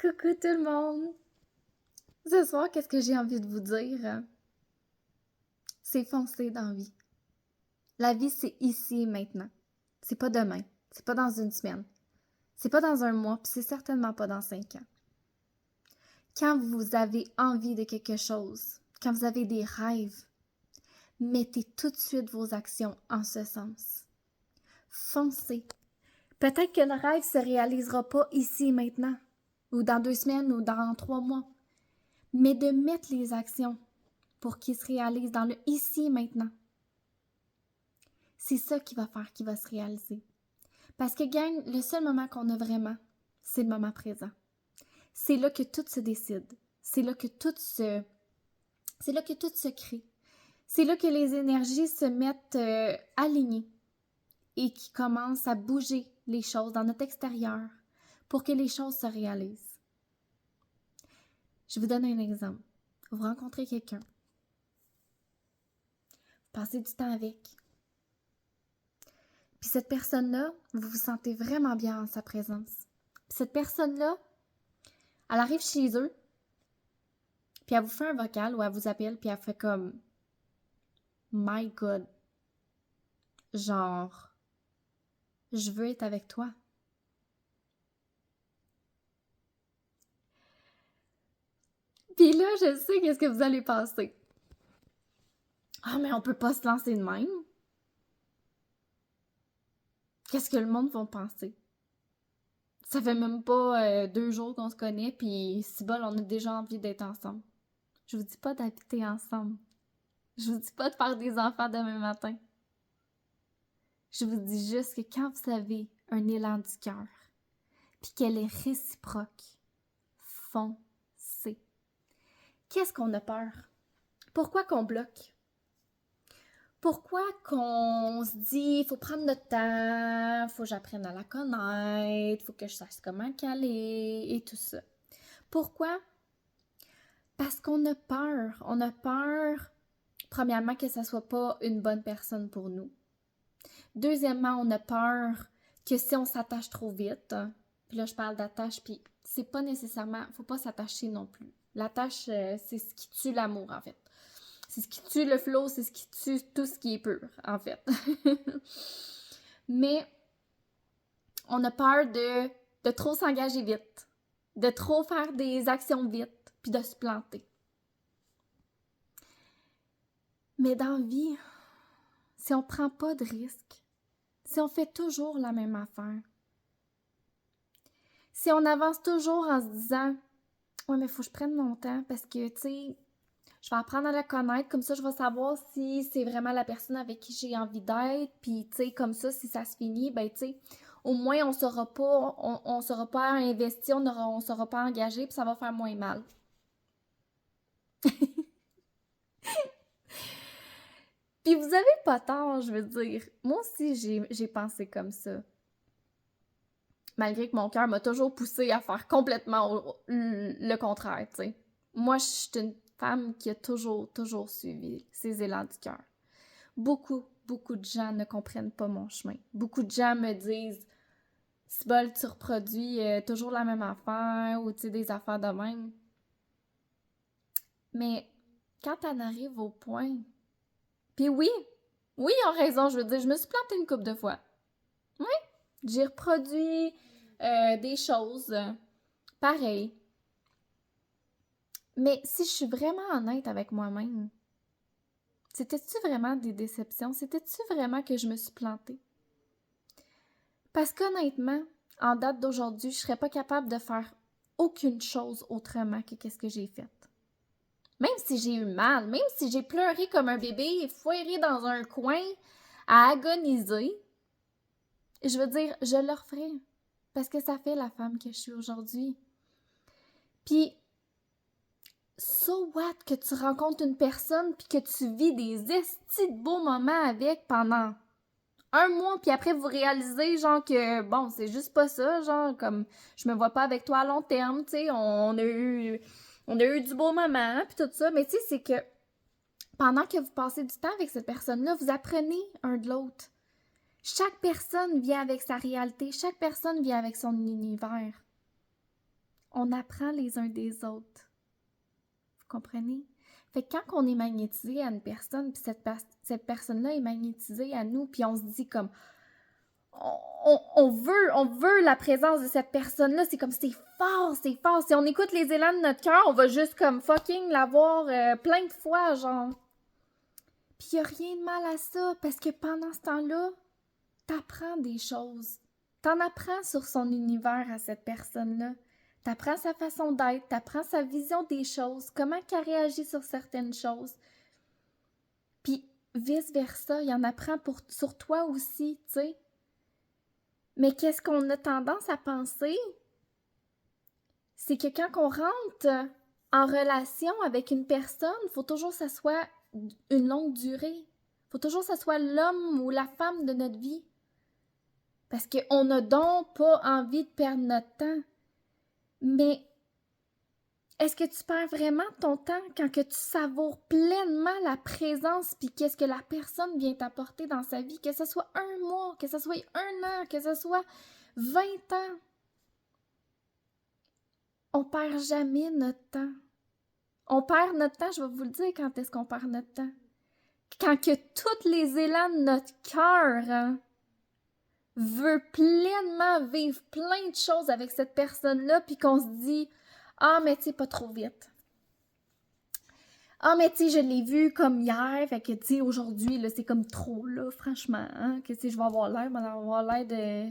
Coucou tout le monde! Ce soir, qu'est-ce que j'ai envie de vous dire? C'est foncer dans la vie. La vie, c'est ici et maintenant. C'est pas demain. C'est pas dans une semaine. C'est pas dans un mois, puis c'est certainement pas dans 5 ans. Quand vous avez envie de quelque chose, quand vous avez des rêves, mettez tout de suite vos actions en ce sens. Foncez. Peut-être que le rêve se réalisera pas ici et maintenant, ou dans 2 semaines, ou dans 3 mois. Mais de mettre les actions pour qu'il se réalise dans le ici et maintenant. C'est ça qui va faire qu'il va se réaliser. Parce que, gang, le seul moment qu'on a vraiment, c'est le moment présent. C'est là que tout se décide. C'est là que tout se crée. C'est là que les énergies se mettent alignées et qui commencent à bouger les choses dans notre extérieur pour que les choses se réalisent. Je vous donne un exemple. Vous rencontrez quelqu'un. Vous passez du temps avec. Puis cette personne-là, vous vous sentez vraiment bien en sa présence. Puis cette personne-là, elle arrive chez eux, puis elle vous fait un vocal ou elle vous appelle, puis elle fait comme « My God, genre, je veux être avec toi. » Puis là, je sais qu'est-ce que vous allez penser. Ah, mais on peut pas se lancer de même. Qu'est-ce que le monde va penser? Ça fait même pas 2 jours qu'on se connaît, puis si bol, on a déjà envie d'être ensemble. Je vous dis pas d'habiter ensemble. Je vous dis pas de faire des enfants demain matin. Je vous dis juste que quand vous avez un élan du cœur, puis qu'elle est réciproque, foncez. Qu'est-ce qu'on a peur? Pourquoi qu'on bloque? Pourquoi qu'on se dit, il faut prendre notre temps, il faut que j'apprenne à la connaître, il faut que je sache comment qu'elle est et tout ça. Pourquoi? Parce qu'on a peur. On a peur, premièrement, que ça soit pas une bonne personne pour nous. Deuxièmement, on a peur que si on s'attache trop vite, puis là je parle d'attache, puis c'est pas nécessairement, faut pas s'attacher non plus. L'attache, c'est ce qui tue l'amour en fait. C'est ce qui tue le flow, c'est ce qui tue tout ce qui est pur en fait. Mais on a peur de trop s'engager vite, de trop faire des actions vite, puis de se planter. Mais dans la vie, si on prend pas de risques, si on fait toujours la même affaire, si on avance toujours en se disant « Ouais, mais il faut que je prenne mon temps parce que, tu sais, je vais apprendre à la connaître, comme ça je vais savoir si c'est vraiment la personne avec qui j'ai envie d'être, puis, tu sais, comme ça, si ça se finit, ben, tu sais, au moins on saura pas investi, on saura pas engagé, puis ça va faire moins mal. » Puis vous avez pas tort, je veux dire. Moi aussi, j'ai pensé comme ça. Malgré que mon cœur m'a toujours poussé à faire complètement le contraire, tu sais. Moi, je suis une femme qui a toujours suivi ses élans du cœur. Beaucoup de gens ne comprennent pas mon chemin. Beaucoup de gens me disent « Cybole, tu reproduis toujours la même affaire » ou tu sais, des affaires de même. Mais quand t'en arrives au point... Puis oui, ils ont raison, je veux dire, je me suis plantée une couple de fois. Oui, j'ai reproduit des choses pareilles. Mais si je suis vraiment honnête avec moi-même, c'était-tu vraiment des déceptions? C'était-tu vraiment que je me suis plantée? Parce qu'honnêtement, en date d'aujourd'hui, je serais pas capable de faire aucune chose autrement que qu'est-ce que j'ai fait. Même si j'ai eu mal, même si j'ai pleuré comme un bébé, foiré dans un coin, à agoniser, je veux dire, je le referai. Parce que ça fait la femme que je suis aujourd'hui. Puis, so what que tu rencontres une personne puis que tu vis des estis de beaux moments avec pendant 1 mois, puis après vous réalisez genre que bon, c'est juste pas ça, genre comme je me vois pas avec toi à long terme, tu sais, on a eu du beau moment puis tout ça, mais tu sais c'est que pendant que vous passez du temps avec cette personne-là, vous apprenez un de l'autre. Chaque personne vient avec sa réalité, chaque personne vient avec son univers. On apprend les uns des autres. Vous comprenez? Fait que quand on est magnétisé à une personne, puis cette personne-là est magnétisée à nous, puis on se dit comme on veut la présence de cette personne-là, c'est comme c'est fort. Si on écoute les élans de notre cœur, on va juste comme fucking l'avoir plein de fois, genre. Puis y a rien de mal à ça, parce que pendant ce temps-là, t'apprends des choses. T'en apprends sur son univers à cette personne-là. T'apprends sa façon d'être, t'apprends sa vision des choses, comment qu'elle réagit sur certaines choses. Puis vice-versa, il en apprend sur toi aussi, tu sais. Mais qu'est-ce qu'on a tendance à penser? C'est que quand on rentre en relation avec une personne, il faut toujours que ça soit une longue durée. Il faut toujours que ça soit l'homme ou la femme de notre vie. Parce qu'on n'a donc pas envie de perdre notre temps. Mais est-ce que tu perds vraiment ton temps quand que tu savoures pleinement la présence puis qu'est-ce que la personne vient t'apporter dans sa vie, que ce soit 1 mois, que ce soit 1 an, que ce soit 20 ans? On perd jamais notre temps. On perd notre temps, je vais vous le dire quand est-ce qu'on perd notre temps. Quand que tous les élans de notre cœur veut pleinement vivre plein de choses avec cette personne-là, puis qu'on se dit « Ah, mais tu sais, pas trop vite. Ah, mais tu sais, je l'ai vu comme hier, fait que tu sais, aujourd'hui, là, c'est comme trop, là, franchement, hein, que tu sais, je vais avoir l'air de... »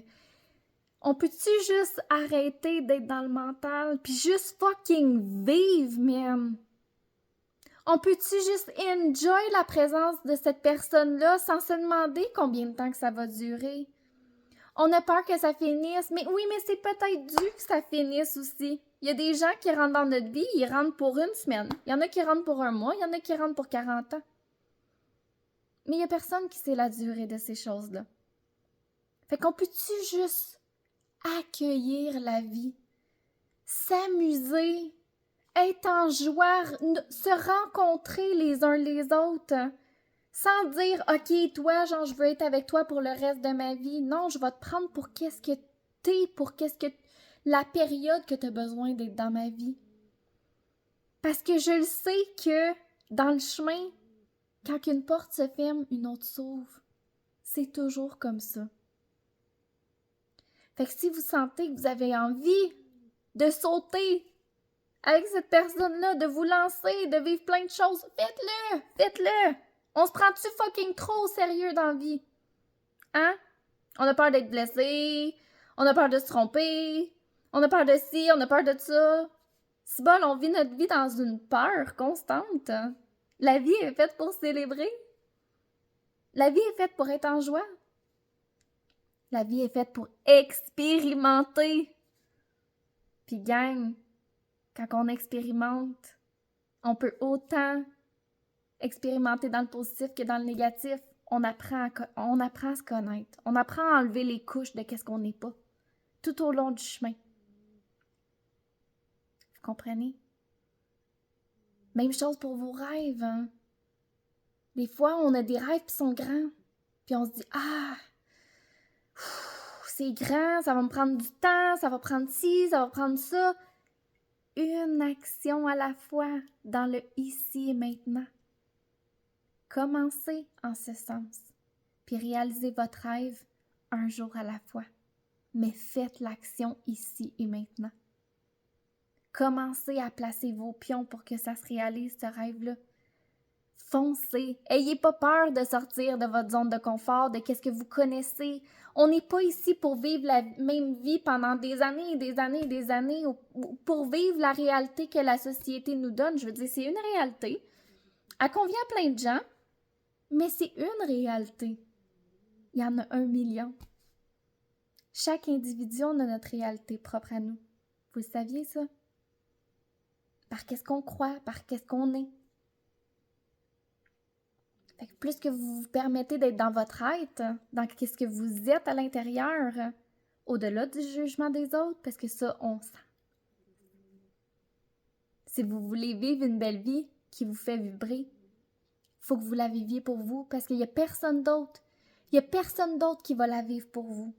On peut-tu juste arrêter d'être dans le mental, puis juste fucking vivre, man? On peut-tu juste enjoy la présence de cette personne-là sans se demander combien de temps que ça va durer? On a peur que ça finisse, mais oui, mais c'est peut-être dû que ça finisse aussi. Il y a des gens qui rentrent dans notre vie, ils rentrent pour 1 semaine. Il y en a qui rentrent pour 1 mois, il y en a qui rentrent pour 40 ans. Mais il y a personne qui sait la durée de ces choses-là. Fait qu'on peut-tu juste accueillir la vie, s'amuser, être en joie, se rencontrer les uns les autres, sans dire « Ok, toi, genre, je veux être avec toi pour le reste de ma vie. » Non, je vais te prendre pour qu'est-ce que t'es, pour qu'est-ce que la période que t'as besoin d'être dans ma vie. Parce que je le sais que dans le chemin, quand une porte se ferme, une autre s'ouvre. C'est toujours comme ça. Fait que si vous sentez que vous avez envie de sauter avec cette personne-là, de vous lancer, de vivre plein de choses, faites-le! Faites-le! On se prend-tu fucking trop au sérieux dans la vie? Hein? On a peur d'être blessé, on a peur de se tromper, on a peur de ci, on a peur de ça. C'est bon, on vit notre vie dans une peur constante. La vie est faite pour célébrer. La vie est faite pour être en joie. La vie est faite pour expérimenter. Puis gang, quand on expérimente, on peut autant expérimenter dans le positif que dans le négatif. On apprend à se connaître. On apprend à enlever les couches de qu'est-ce qu'on n'est pas. Tout au long du chemin. Vous comprenez? Même chose pour vos rêves. Hein? Des fois, on a des rêves qui sont grands. Puis on se dit « Ah, c'est grand, ça va me prendre du temps, ça va prendre ci, ça va prendre ça. » Une action à la fois dans le ici et maintenant. Commencez en ce sens. Puis réalisez votre rêve un jour à la fois. Mais faites l'action ici et maintenant. Commencez à placer vos pions pour que ça se réalise, ce rêve-là. Foncez. Ayez pas peur de sortir de votre zone de confort, de qu'est-ce que vous connaissez. On n'est pas ici pour vivre la même vie pendant des années et des années et des années, ou pour vivre la réalité que la société nous donne. Je veux dire, c'est une réalité. Elle convient à plein de gens, mais c'est une réalité. Il y en a 1 million. Chaque individu, on a notre réalité propre à nous. Vous le saviez, ça? Par qu'est-ce qu'on croit, par qu'est-ce qu'on est. Fait que plus que vous vous permettez d'être dans votre être, dans qu'est-ce que vous êtes à l'intérieur, au-delà du jugement des autres, parce que ça, on sent. Si vous voulez vivre une belle vie qui vous fait vibrer, il faut que vous la viviez pour vous, parce qu'il n'y a personne d'autre. Il n'y a personne d'autre qui va la vivre pour vous.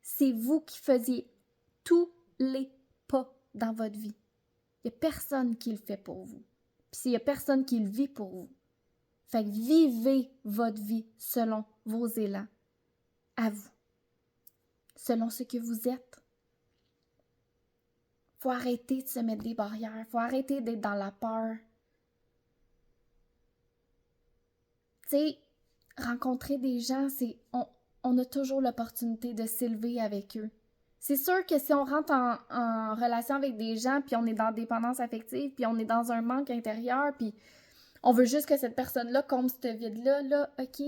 C'est vous qui faisiez tous les pas dans votre vie. Il n'y a personne qui le fait pour vous. Puis il n'y a personne qui le vit pour vous. Fait que vivez votre vie selon vos élans, à vous, selon ce que vous êtes. Faut arrêter de se mettre des barrières, faut arrêter d'être dans la peur. Tu sais, rencontrer des gens, on a toujours l'opportunité de s'élever avec eux. C'est sûr que si on rentre en relation avec des gens, puis on est dans dépendance affective, puis on est dans un manque intérieur, puis on veut juste que cette personne-là comble ce vide-là, là, ok,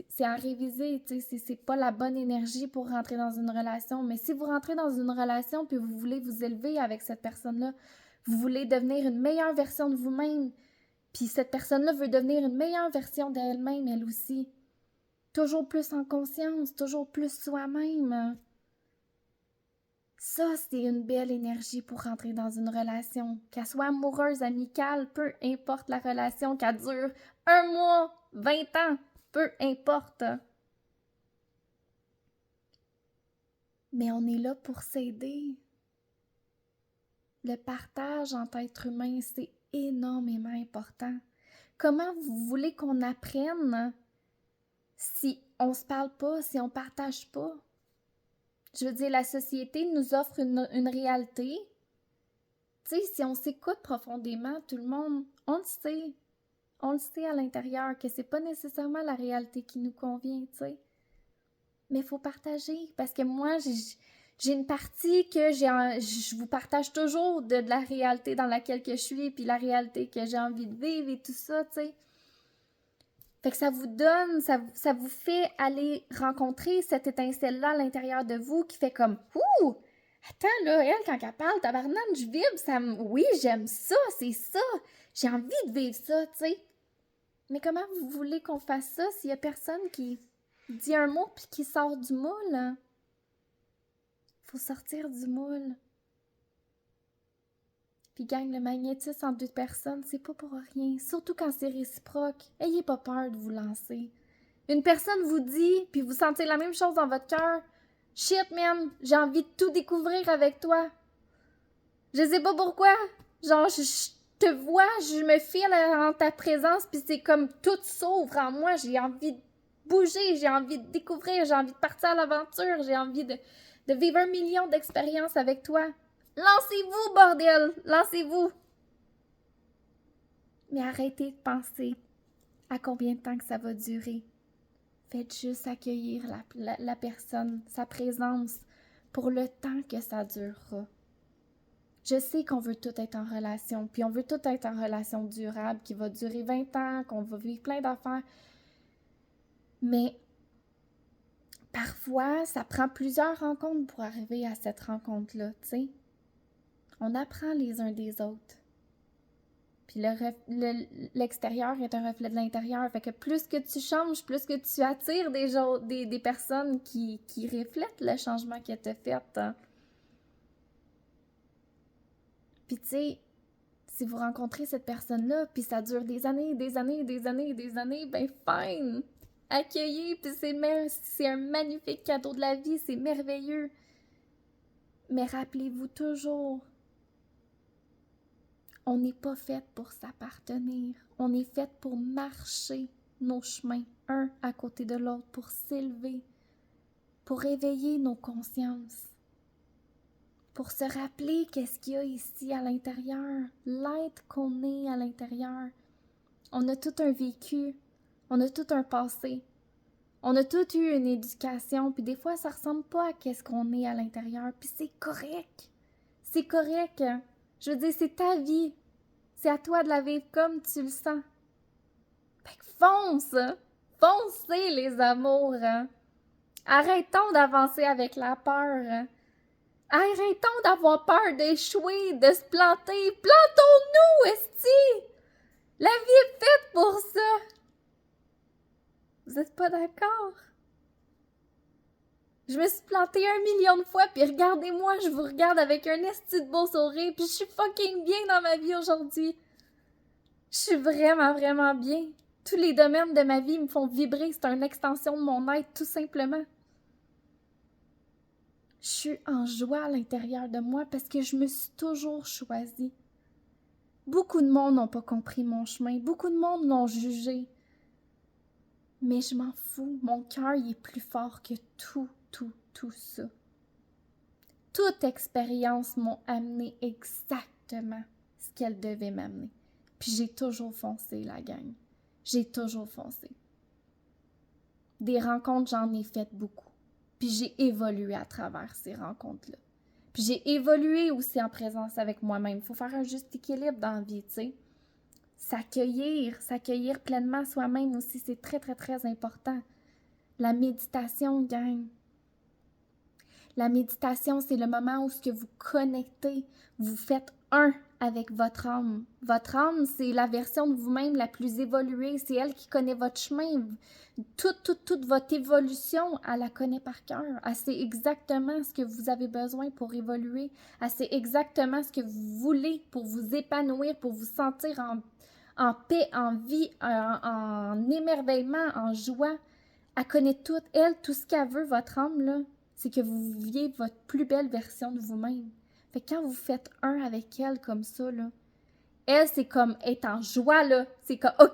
c'est à réviser, tu sais, c'est pas la bonne énergie pour rentrer dans une relation. Mais si vous rentrez dans une relation puis vous voulez vous élever avec cette personne-là, vous voulez devenir une meilleure version de vous-même, puis cette personne-là veut devenir une meilleure version d'elle-même, elle aussi. Toujours plus en conscience, toujours plus soi-même. Ça, c'est une belle énergie pour rentrer dans une relation. Qu'elle soit amoureuse, amicale, peu importe la relation, qu'elle dure 1 mois, 20 ans, peu importe. Mais on est là pour s'aider. Le partage entre êtres humains, c'est énormément important. Comment vous voulez qu'on apprenne si on se parle pas, si on partage pas? Je veux dire, la société nous offre une réalité. Tu sais, si on s'écoute profondément, tout le monde, on le sait. On le sait à l'intérieur que c'est pas nécessairement la réalité qui nous convient, tu sais. Mais il faut partager. Parce que moi, j'ai une partie que je vous partage toujours de la réalité dans laquelle que je suis, puis la réalité que j'ai envie de vivre et tout ça, tu sais. Fait que ça vous donne, ça vous fait aller rencontrer cette étincelle-là à l'intérieur de vous qui fait comme « Ouh! Attends, là, elle, quand elle parle, tabarnane, je vibre, oui, j'aime ça, c'est ça! J'ai envie de vivre ça, tu sais! » Mais comment vous voulez qu'on fasse ça s'il y a personne qui dit un mot puis qui sort du moule? Faut sortir du moule. Puis gang, le magnétisme entre deux personnes, c'est pas pour rien. Surtout quand c'est réciproque. Ayez pas peur de vous lancer. Une personne vous dit, puis vous sentez la même chose dans votre cœur. Shit, man, j'ai envie de tout découvrir avec toi. Je sais pas pourquoi. Genre, je te vois, je me file en ta présence, puis c'est comme tout s'ouvre en moi. J'ai envie de bouger, j'ai envie de découvrir, j'ai envie de partir à l'aventure, j'ai envie de vivre 1 million d'expériences avec toi. Lancez-vous, bordel! Lancez-vous! Mais arrêtez de penser à combien de temps que ça va durer. Faites juste accueillir la personne, sa présence, pour le temps que ça durera. Je sais qu'on veut tout être en relation, puis on veut tout être en relation durable, qui va durer 20 ans, qu'on va vivre plein d'affaires. Mais parfois, ça prend plusieurs rencontres pour arriver à cette rencontre-là, tu sais. On apprend les uns des autres. Puis l'extérieur est un reflet de l'intérieur. Fait que plus que tu changes, plus que tu attires des personnes qui reflètent le changement que tu as fait. Hein. Puis tu sais, si vous rencontrez cette personne-là, puis ça dure des années, ben fine! Accueillez, puis c'est un magnifique cadeau de la vie, c'est merveilleux. Mais rappelez-vous toujours, on n'est pas fait pour s'appartenir. On est fait pour marcher nos chemins, un à côté de l'autre, pour s'élever, pour éveiller nos consciences, pour se rappeler qu'est-ce qu'il y a ici à l'intérieur, l'être qu'on est à l'intérieur. On a tout un vécu, on a tout un passé, on a tout eu une éducation, puis des fois ça ressemble pas à qu'est-ce qu'on est à l'intérieur, puis c'est correct. C'est correct. Je veux dire, c'est ta vie. C'est à toi de la vivre comme tu le sens. Fait que fonce! Foncez, les amours! Arrêtons d'avancer avec la peur. Arrêtons d'avoir peur d'échouer, de se planter. Plantons-nous, esti! La vie est faite pour ça! Vous êtes pas d'accord? Je me suis plantée 1 million de fois, puis regardez-moi, je vous regarde avec un esti de beau sourire, puis je suis fucking bien dans ma vie aujourd'hui. Je suis vraiment, vraiment bien. Tous les domaines de ma vie me font vibrer, c'est une extension de mon être, tout simplement. Je suis en joie à l'intérieur de moi parce que je me suis toujours choisie. Beaucoup de monde n'ont pas compris mon chemin. Beaucoup de monde l'ont jugé. Mais je m'en fous. Mon cœur, il est plus fort que tout ça. Toute expérience m'a amené exactement ce qu'elle devait m'amener. Puis j'ai toujours foncé, la gang. J'ai toujours foncé. Des rencontres, j'en ai faites beaucoup. Puis j'ai évolué à travers ces rencontres-là. Puis j'ai évolué aussi en présence avec moi-même. Il faut faire un juste équilibre dans la vie, tu sais. S'accueillir pleinement soi-même aussi, c'est très, très, très important. La méditation, gang. La méditation, c'est le moment où ce que vous connectez, vous faites un avec votre âme. Votre âme, c'est la version de vous-même la plus évoluée. C'est elle qui connaît votre chemin. Toute votre évolution, elle la connaît par cœur. Elle sait exactement ce que vous avez besoin pour évoluer. Elle sait exactement ce que vous voulez pour vous épanouir, pour vous sentir en paix, en vie, en émerveillement, en joie. Elle connaît tout. Elle, tout ce qu'elle veut, votre âme, là, c'est que vous viviez votre plus belle version de vous-même. Fait que quand vous faites un avec elle comme ça, là, elle, c'est comme être en joie, là. C'est comme, OK,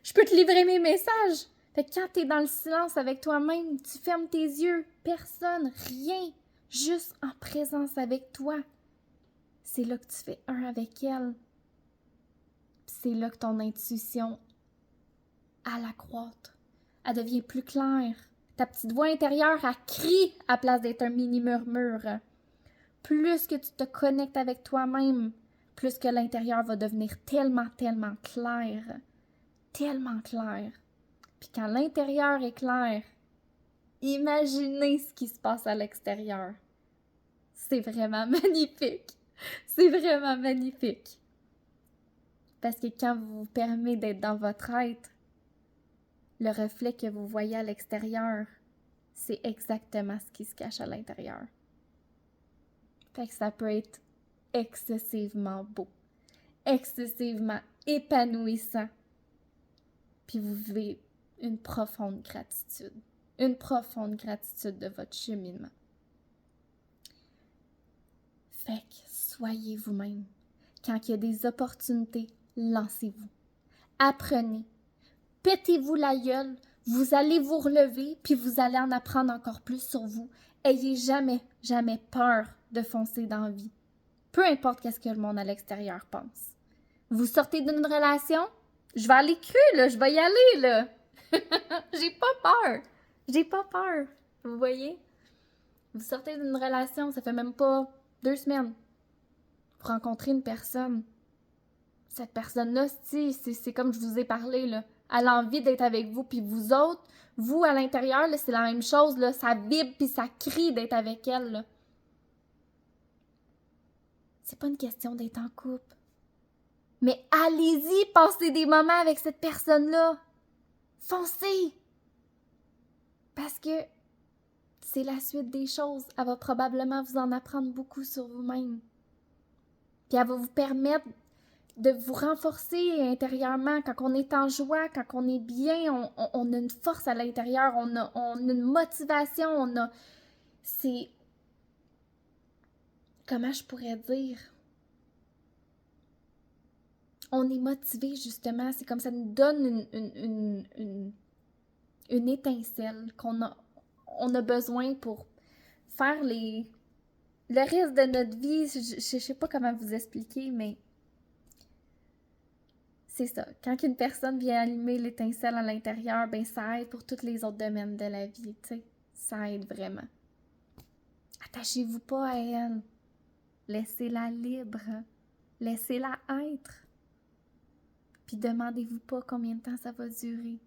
je peux te livrer mes messages. Fait que quand t'es dans le silence avec toi-même, tu fermes tes yeux, personne, rien, juste en présence avec toi. C'est là que tu fais un avec elle. C'est là que ton intuition, elle accroître. Elle devient plus claire. Ta petite voix intérieure, elle crie à place d'être un mini murmure. Plus que tu te connectes avec toi-même, plus que l'intérieur va devenir tellement, tellement clair. Tellement clair. Puis quand l'intérieur est clair, imaginez ce qui se passe à l'extérieur. C'est vraiment magnifique. C'est vraiment magnifique. Parce que quand vous vous permettez d'être dans votre être, le reflet que vous voyez à l'extérieur, c'est exactement ce qui se cache à l'intérieur. Fait que ça peut être excessivement beau, excessivement épanouissant. Puis vous vivez une profonde gratitude de votre cheminement. Fait que soyez vous-même. Quand il y a des opportunités, lancez-vous. Apprenez. Pétez-vous la gueule. Vous allez vous relever, puis vous allez en apprendre encore plus sur vous. Ayez jamais, jamais peur de foncer dans la vie. Peu importe qu'est-ce que le monde à l'extérieur pense. Vous sortez d'une relation, je vais aller cru, là, je vais y aller, là. J'ai pas peur. Vous voyez? Vous sortez d'une relation, ça fait même pas 2 semaines. Vous rencontrez une personne. Cette personne-là, c'est comme je vous ai parlé, là. Elle a envie d'être avec vous, puis vous autres, vous, à l'intérieur, là, c'est la même chose, là. Ça vibre, puis ça crie d'être avec elle, là. C'est pas une question d'être en couple. Mais allez-y, passez des moments avec cette personne-là. Foncez! Parce que c'est la suite des choses. Elle va probablement vous en apprendre beaucoup sur vous-même. Puis elle va vous permettre de vous renforcer intérieurement. Quand on est en joie, quand on est bien, on a une force à l'intérieur, on a une motivation, c'est... Comment je pourrais dire? On est motivé, justement. C'est comme ça nous donne une étincelle qu'on a besoin pour faire le reste de notre vie. Je sais pas comment vous expliquer, mais c'est ça. Quand une personne vient allumer l'étincelle à l'intérieur, ben ça aide pour tous les autres domaines de la vie, tu sais. Ça aide vraiment. Attachez-vous pas à elle. Laissez-la libre. Laissez-la être. Puis demandez-vous pas combien de temps ça va durer.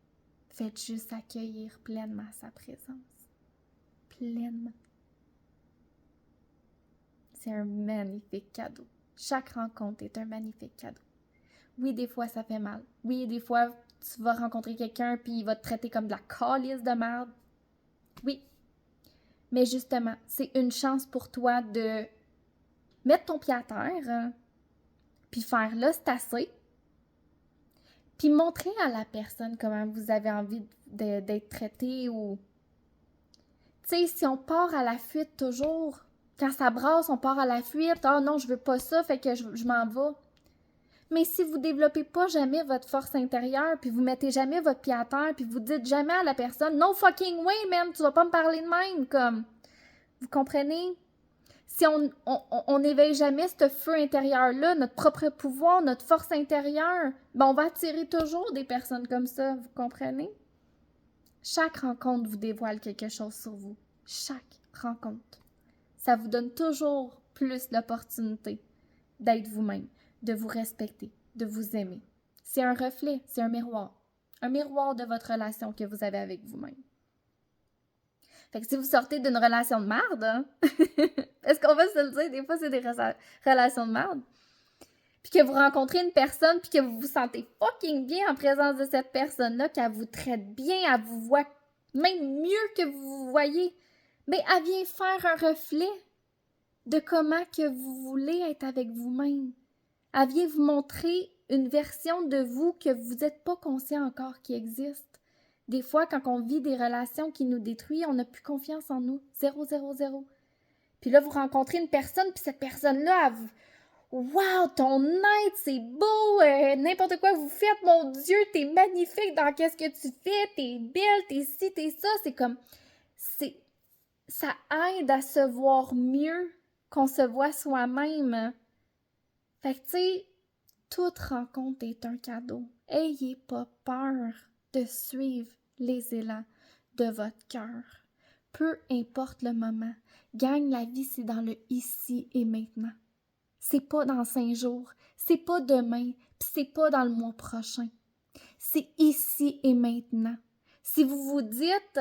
Faites juste accueillir pleinement sa présence. Pleinement. C'est un magnifique cadeau. Chaque rencontre est un magnifique cadeau. Oui, des fois, ça fait mal. Oui, des fois, tu vas rencontrer quelqu'un puis il va te traiter comme de la calice de merde. Oui. Mais justement, c'est une chance pour toi de mettre ton pied à terre, puis faire là, c'est assez. Puis montrer à la personne comment vous avez envie d'être traité ou... Tu sais, si on part à la fuite toujours, quand ça brasse, on part à la fuite. « Ah non, je veux pas ça, fait que je m'en vais. » Mais si vous développez pas jamais votre force intérieure, puis vous mettez jamais votre pied à terre, puis vous dites jamais à la personne « No fucking way, man, tu vas pas me parler de même! » Comme, vous comprenez? Si on n'éveille jamais ce feu intérieur-là, notre propre pouvoir, notre force intérieure, ben on va attirer toujours des personnes comme ça, vous comprenez? Chaque rencontre vous dévoile quelque chose sur vous. Chaque rencontre. Ça vous donne toujours plus l'opportunité d'être vous-même, de vous respecter, de vous aimer. C'est un reflet, c'est un miroir de votre relation que vous avez avec vous-même. Fait que si vous sortez d'une relation de merde, hein, parce qu'on va se le dire, des fois c'est des relations de merde, puis que vous rencontrez une personne, puis que vous vous sentez fucking bien en présence de cette personne-là, qu'elle vous traite bien, elle vous voit même mieux que vous voyez, mais elle vient faire un reflet de comment que vous voulez être avec vous-même. Elle vient vous montrer une version de vous que vous n'êtes pas conscient encore qui existe. Des fois, quand on vit des relations qui nous détruisent, on n'a plus confiance en nous. 0, 0, 0. Puis là, vous rencontrez une personne, puis cette personne-là, elle vous... Wow, ton être, c'est beau! N'importe quoi vous faites, mon Dieu, t'es magnifique dans qu'est-ce que tu fais, t'es belle, t'es ci, t'es ça. C'est comme... Ça aide à se voir mieux qu'on se voit soi-même. Fait que, tu sais, toute rencontre est un cadeau. Ayez pas peur de suivre les élans de votre cœur. Peu importe le moment. Gagne la vie, c'est dans le ici et maintenant. C'est pas dans 5 jours, c'est pas demain, puis c'est pas dans le mois prochain. C'est ici et maintenant. Si vous vous dites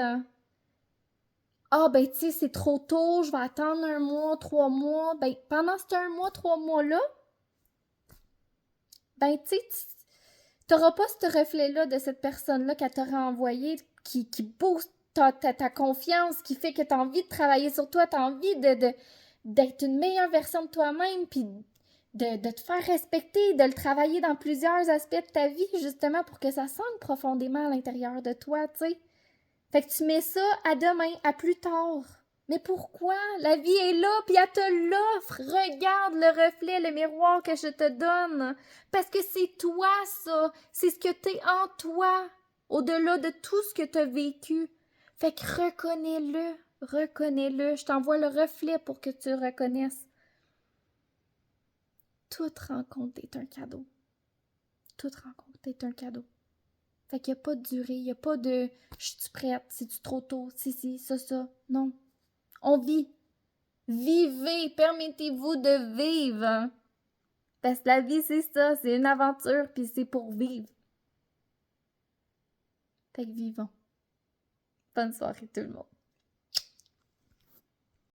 « Ah, ben, tu sais, c'est trop tôt, je vais attendre 1 mois, 3 mois. » Ben, pendant ce 1 mois, 3 mois-là, ben, tu sais, t'auras pas ce reflet-là de cette personne-là qu'elle t'aura envoyé qui booste ta confiance, qui fait que t'as envie de travailler sur toi, t'as envie d'être une meilleure version de toi-même, puis de te faire respecter, de le travailler dans plusieurs aspects de ta vie, justement, pour que ça sente profondément à l'intérieur de toi, tu sais. Fait que tu mets ça à demain, à plus tard. Mais pourquoi? La vie est là, puis elle te l'offre. Regarde le reflet, le miroir que je te donne. Parce que c'est toi, ça. C'est ce que t'es en toi, au-delà de tout ce que t'as vécu. Fait que reconnais-le, reconnais-le. Je t'envoie le reflet pour que tu reconnaisses. Toute rencontre est un cadeau. Toute rencontre est un cadeau. Fait qu'il n'y a pas de durée, il n'y a pas de « je suis prête, c'est-tu trop tôt, si, ça ». Non. On vit. Vivez, permettez-vous de vivre. Parce que la vie, c'est ça, c'est une aventure, puis c'est pour vivre. Fait que vivons. Bonne soirée tout le monde.